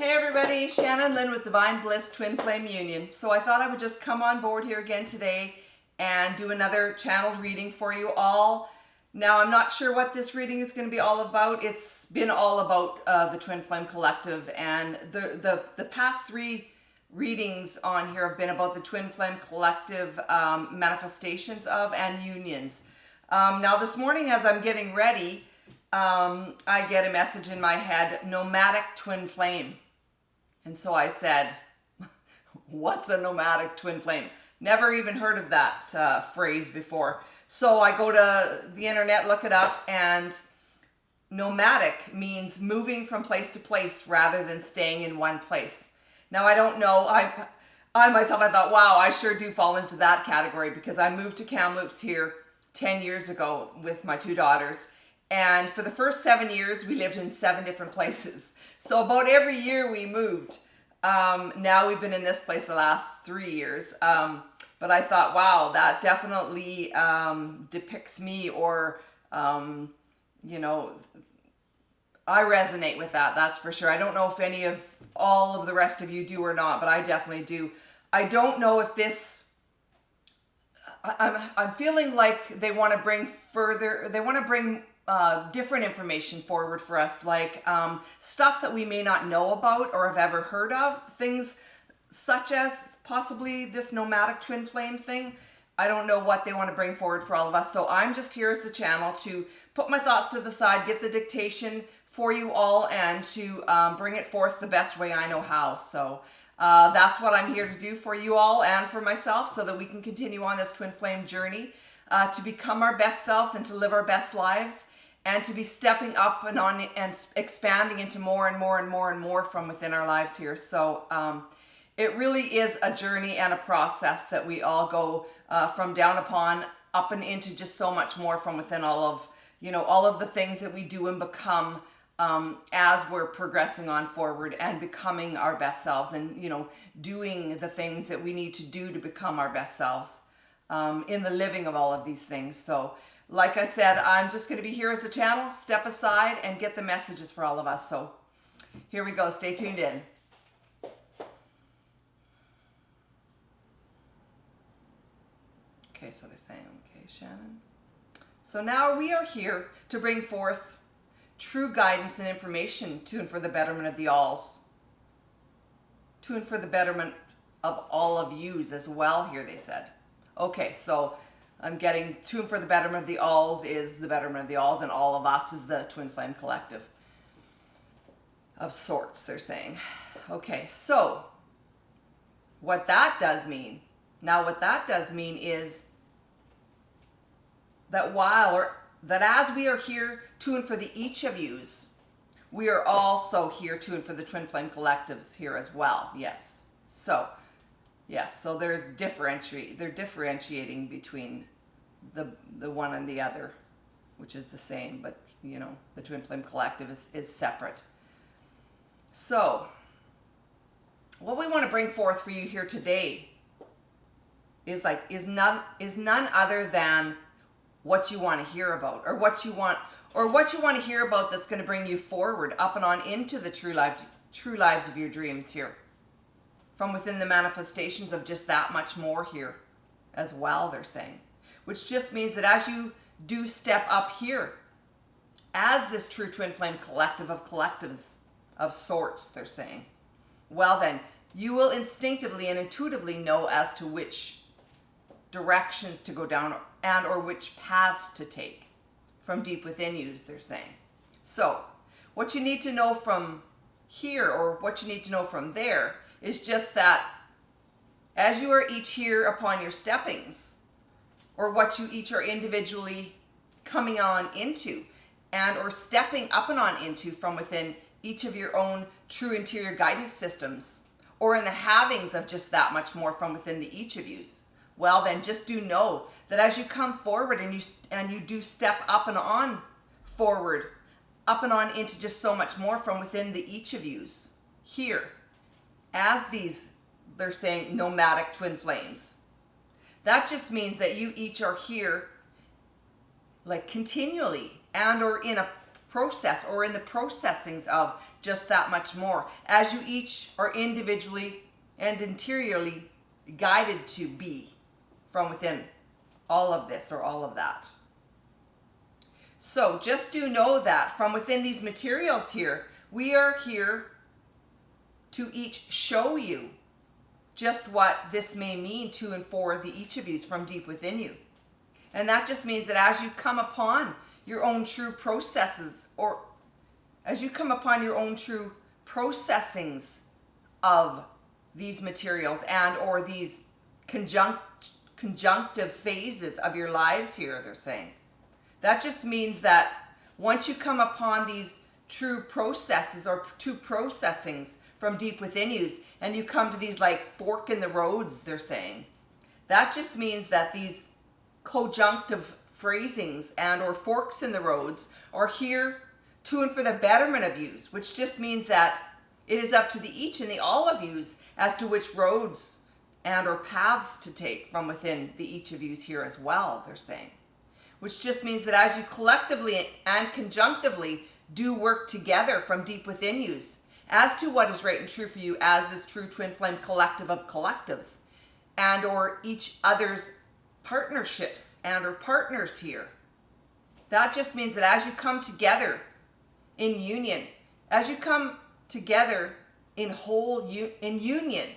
Hey everybody, Shannon Lynn with Divine Bliss Twin Flame Union. So I thought I would just come on board here again today and do another channeled reading for you all. Now I'm not sure what this reading is going to be all about. It's been all about the Twin Flame Collective, and the past three readings on here have been about the Twin Flame Collective manifestations of and unions. Now this morning as I'm getting ready, I get a message in my head, nomadic twin flame. And so I said, what's a nomadic twin flame? Never even heard of that phrase before. So I go to the internet, look it up, and nomadic means moving from place to place rather than staying in one place. Now I don't know, I myself, I thought, wow, I sure do fall into that category because I moved to Kamloops here 10 years ago with my two daughters. And for the first 7 years, we lived in 7 different places. So about every year we moved. Now we've been in this place the last 3 years. But I thought, wow, that definitely depicts me, or, you know, I resonate with that, that's for sure. I don't know if all of the rest of you do or not, but I definitely do. I don't know if this, I'm feeling like they want to bring different information forward for us, like stuff that we may not know about or have ever heard of, things such as possibly this nomadic twin flame thing. I don't know what they want to bring forward for all of us, so I'm just here as the channel to put my thoughts to the side, get the dictation for you all, and to bring it forth the best way I know how. So that's what I'm here to do for you all and for myself, so that we can continue on this twin flame journey to become our best selves and to live our best lives, and to be stepping up and on and expanding into more and more and more and more from within our lives here. So it really is a journey and a process that we all go from down upon up and into just so much more from within all of the things that we do and become as we're progressing on forward and becoming our best selves, and doing the things that we need to do to become our best selves in the living of all of these things. So like I said, I'm just going to be here as the channel, step aside and get the messages for all of us. So here we go. Stay tuned in. Okay, so they're saying, okay, Shannon. So now we are here to bring forth true guidance and information to and for the betterment of the alls. To and for the betterment of all of yous as well here, they said. Okay, so I'm getting to and for the betterment of the alls is the betterment of the alls, and all of us is the Twin Flame Collective of sorts, they're saying. Okay, so what that does mean, is that as we are here to and for the each of yous, we are also here to and for the Twin Flame Collectives here as well. Yes. So there's they're differentiating between the one and the other, which is the same, but the Twin Flame Collective is separate. So what we want to bring forth for you here today is none other than what you want to hear about, or what you want to hear about that's going to bring you forward up and on into the true lives of your dreams here, from within the manifestations of just that much more here as well, they're saying. Which just means that as you do step up here as this true Twin Flame Collective of collectives of sorts, they're saying, well then, you will instinctively and intuitively know as to which directions to go down and or which paths to take from deep within you, they're saying. So what you need to know from here, or what you need to know from there, is just that as you are each here upon your steppings, or what you each are individually coming on into and or stepping up and on into from within each of your own true interior guidance systems, or in the havings of just that much more from within the each of yous, well then just do know that as you come forward and you do step up and on forward, up and on into just so much more from within the each of yous here, as these, they're saying, nomadic twin flames. That just means that you each are here like continually and or in a process or in the processings of just that much more, as you each are individually and interiorly guided to be from within all of this or all of that. So just do know that from within these materials here, we are here to each show you just what this may mean to and for the each of you from deep within you. And that just means that as you come upon your own true processes, or as you come upon your own true processings of these materials and or these conjunctive phases of your lives here, they're saying. That just means that once you come upon these true processes or true processings from deep within you, and you come to these like fork in the roads, they're saying, that just means that these conjunctive phrasings and or forks in the roads are here to and for the betterment of yous, which just means that it is up to the each and the all of yous as to which roads and or paths to take from within the each of yous here as well, they're saying. Which just means that as you collectively and conjunctively do work together from deep within yous as to what is right and true for you as this true twin flame collective of collectives and or each other's partnerships and or partners here. That just means that as you come together in union, as you come together in union,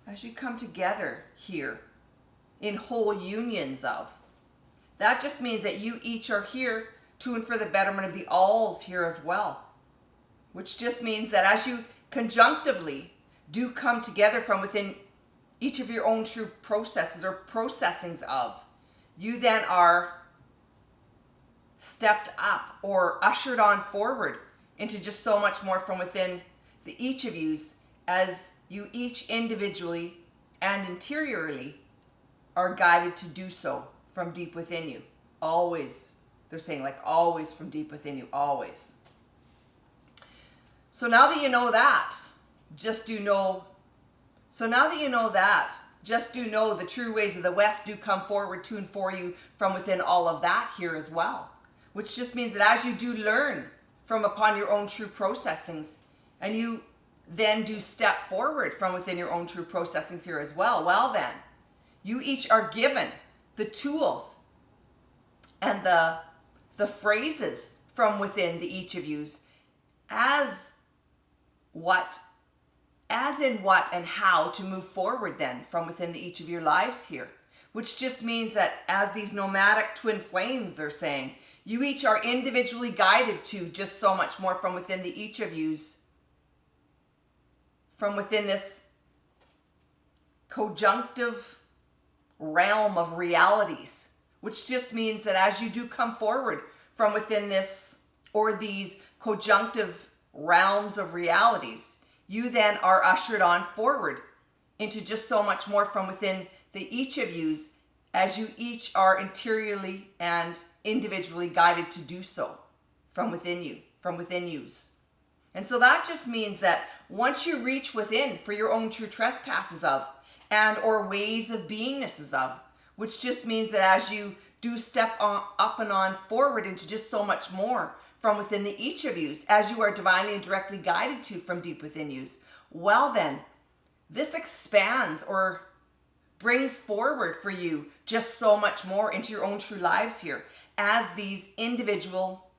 as you come together here in whole unions of, that just means that you each are here to and for the betterment of the alls here as well. Which just means that as you conjunctively do come together from within each of your own true processes or processings of, you then are stepped up or ushered on forward into just so much more from within the each of yous as you each individually and interiorly are guided to do so from deep within you. Always. They're saying like always from deep within you. Always. So now that you know that, just do know the true ways of the West do come forward to and for you from within all of that here as well. Which just means that as you do learn from upon your own true processings, and you then do step forward from within your own true processings here as well, well then, you each are given the tools and the phrases from within the each of yous as in what and how to move forward then from within the each of your lives here. Which just means that as these nomadic twin flames, they're saying, you each are individually guided to just so much more from within the each of yous, from within this conjunctive realm of realities. Which just means that as you do come forward from within this or these conjunctive realms of realities, you then are ushered on forward into just so much more from within the each of yous as you each are interiorly and individually guided to do so from within you, from within yous. And so that just means that once you reach within for your own true trespasses of and or ways of beingnesses of, which just means that as you do step on, up and on forward into just so much more from within the each of yous, as you are divinely and directly guided to from deep within yous, well then, this expands or brings forward for you just so much more into your own true lives here as these individual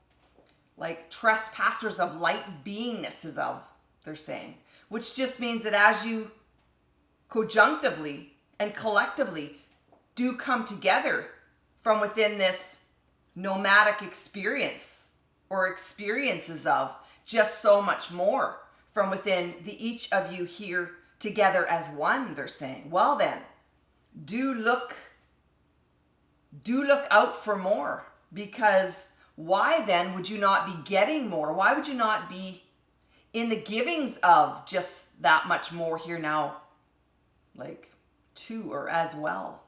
like trespassers of light beingnesses of, they're saying. Which just means that as you conjunctively and collectively do come together from within this nomadic experience or experiences of just so much more from within the each of you here together as one, they're saying. Well then, do look out for more, because why then would you not be getting more? Why would you not be in the givings of just that much more here now, like to or as well?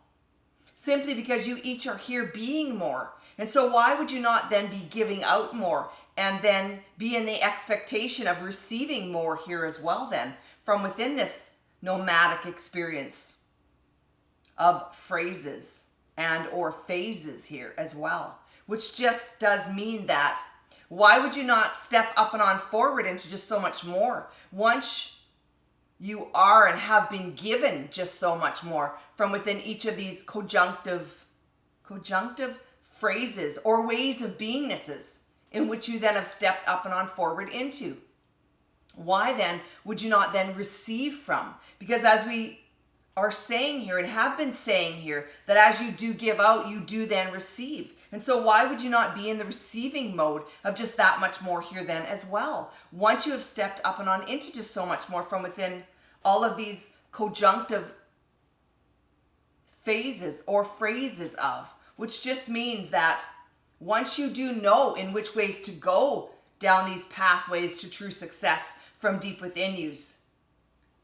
Simply because you each are here being more. And so why would you not then be giving out more and then be in the expectation of receiving more here as well then from within this nomadic experience of phrases and or phases here as well? Which just does mean that Why would you not step up and on forward into just so much more? Once you are and have been given just so much more from within each of these conjunctive phrases or ways of beingnesses in which you then have stepped up and on forward into. Why then would you not then receive from? Because as we are saying here and have been saying here, that as you do give out, you do then receive. And so why would you not be in the receiving mode of just that much more here then as well? Once you have stepped up and on into just so much more from within all of these conjunctive phases or phrases of, which just means that once you do know in which ways to go down these pathways to true success from deep within yous,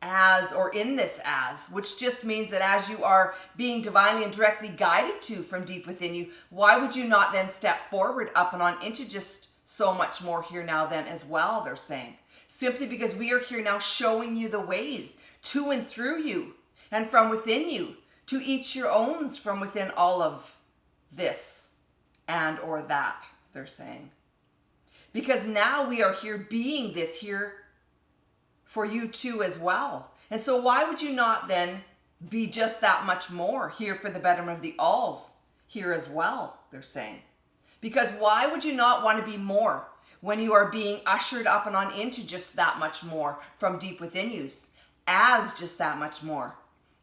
as or in this as, which just means that as you are being divinely and directly guided to from deep within you, why would you not then step forward up and on into just so much more here now then as well, they're saying. Simply because we are here now showing you the ways to and through you and from within you to each your owns from within all of this and or that, they're saying. Because now we are here being this here for you too as well. And so why would you not then be just that much more here for the betterment of the alls here as well, they're saying. Because why would you not want to be more when you are being ushered up and on into just that much more from deep within you as just that much more?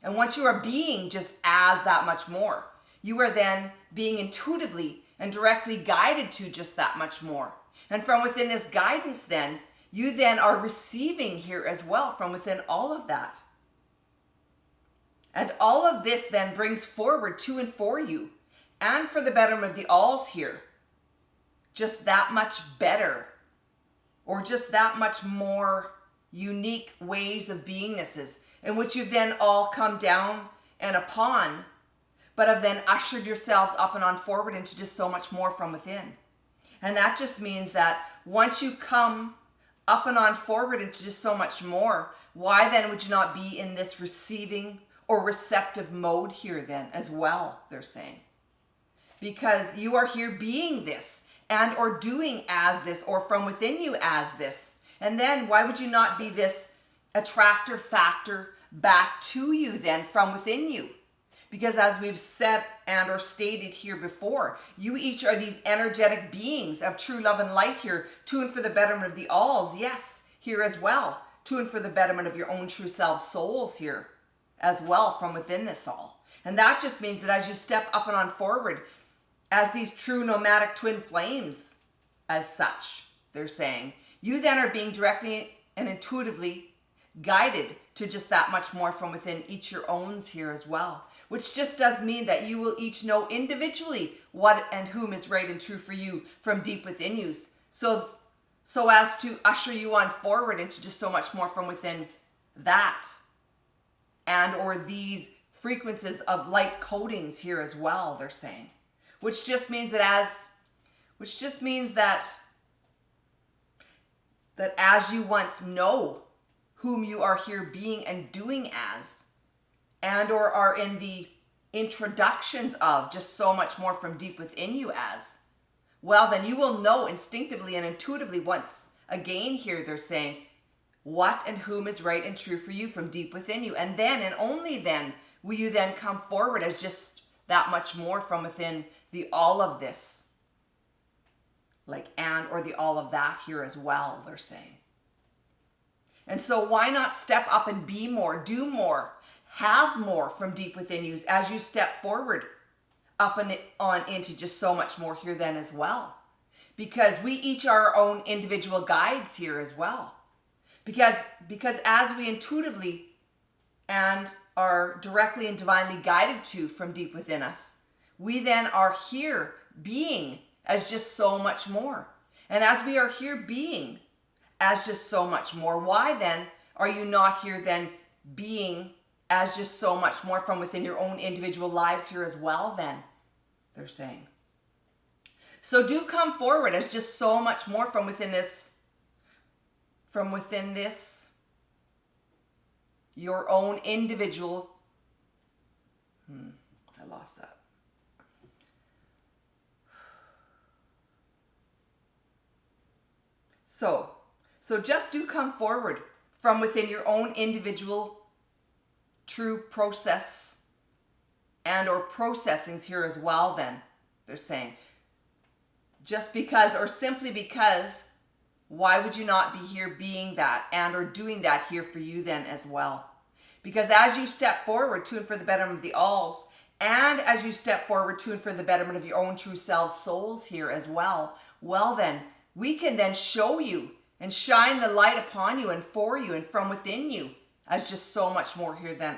And once you are being just as that much more, you are then being intuitively and directly guided to just that much more. And from within this guidance then, you then are receiving here as well from within all of that. And all of this then brings forward to and for you and for the betterment of the alls here just that much better or just that much more unique ways of beingnesses in which you've then all come down and upon, but have then ushered yourselves up and on forward into just so much more from within. And that just means that once you come up and on forward into just so much more, why then would you not be in this receiving or receptive mode here then as well, they're saying. Because you are here being this and or doing as this or from within you as this. And then why would you not be this attractor factor back to you then from within you? Because as we've said and or stated here before, you each are these energetic beings of true love and light here, to and for the betterment of the alls, yes, here as well, to and for the betterment of your own true self souls here as well from within this all. And that just means that as you step up and on forward as these true nomadic twin flames as such, they're saying, you then are being directly and intuitively guided to just that much more from within each your owns here as well. Which just does mean that you will each know individually what and whom is right and true for you from deep within you. So as to usher you on forward into just so much more from within that. And or these frequencies of light codings here as well, they're saying. Which just means that as you once know whom you are here being and doing as, and or are in the introductions of just so much more from deep within you as, well then you will know instinctively and intuitively once again here, they're saying, what and whom is right and true for you from deep within you. And then and only then will you then come forward as just that much more from within the all of this. Like and or the all of that here as well, they're saying. And so why not step up and be more, do more, have more from deep within you as you step forward up and on into just so much more here then as well. Because we each are our own individual guides here as well. Because as we intuitively and are directly and divinely guided to from deep within us, we then are here being as just so much more. And as we are here being as just so much more, why then are you not here then being as just so much more from within your own individual lives here as well then, they're saying. So do come forward as just so much more from within this, your own individual, I lost that. So just do come forward from within your own individual true process and or processings here as well then, they're saying. Just because or simply because, why would you not be here being that and or doing that here for you then as well? Because as you step forward to and for the betterment of the alls, and as you step forward to and for the betterment of your own true selves, souls here as well, well then, we can then show you and shine the light upon you and for you and from within you as just so much more here than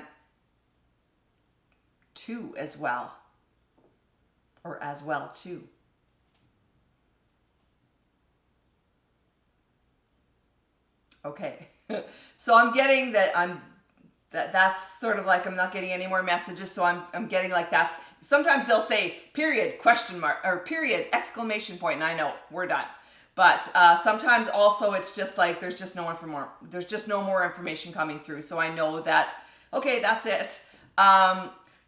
too as well. Or as well too. Okay, so I'm getting that that's sort of like I'm not getting any more messages, so I'm getting like that's, sometimes they'll say period, question mark, or period, exclamation point, and I know, we're done. But sometimes also it's just like there's just no more information coming through, so I know that, okay, that's it.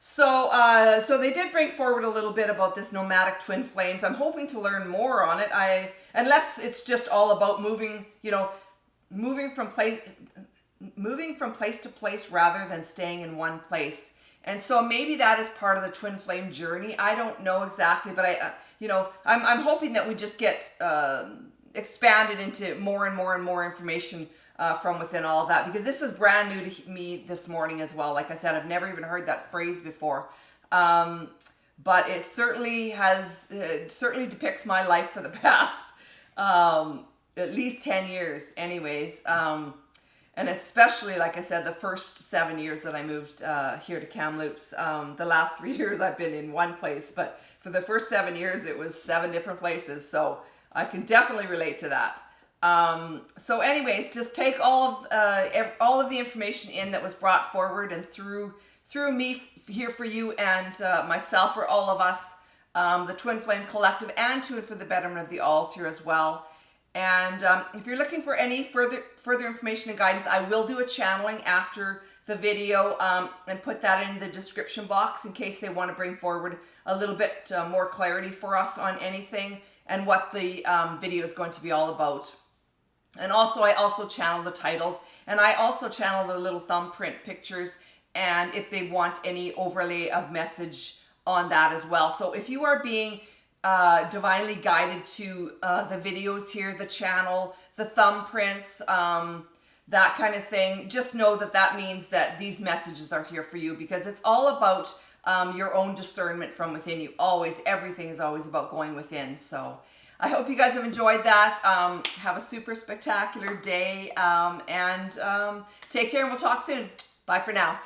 So they did bring forward a little bit about this nomadic twin flames. I'm hoping to learn more on it. Unless it's just all about moving from place to place rather than staying in one place. And so maybe that is part of the twin flame journey. I don't know exactly, but I'm hoping that we just get expanded into more and more information from within all of that, because this is brand new to me this morning as well. Like I said, I've never even heard that phrase before. But it certainly depicts my life for the past at least 10 years anyways. And especially, like I said, the first 7 years that I moved here to Kamloops. The last 3 years I've been in one place, but for the first 7 years it was 7 different places. So I can definitely relate to that. So anyways, just take all of the information in that was brought forward and through me here for you and myself, for all of us, the Twin Flame Collective, and to and for the betterment of the alls here as well. And if you're looking for any further information and guidance, I will do a channeling after the video and put that in the description box in case they want to bring forward a little bit more clarity for us on anything and what the video is going to be all about. And also, I also channel the titles, and I also channel the little thumbprint pictures, and if they want any overlay of message on that as well. So if you are being divinely guided to the videos here, the channel, the thumbprints, that kind of thing, just know that that means that these messages are here for you, because it's all about your own discernment from within you. Always, everything is always about going within. So I hope you guys have enjoyed that. Have a super spectacular day, and take care, and we'll talk soon. Bye for now.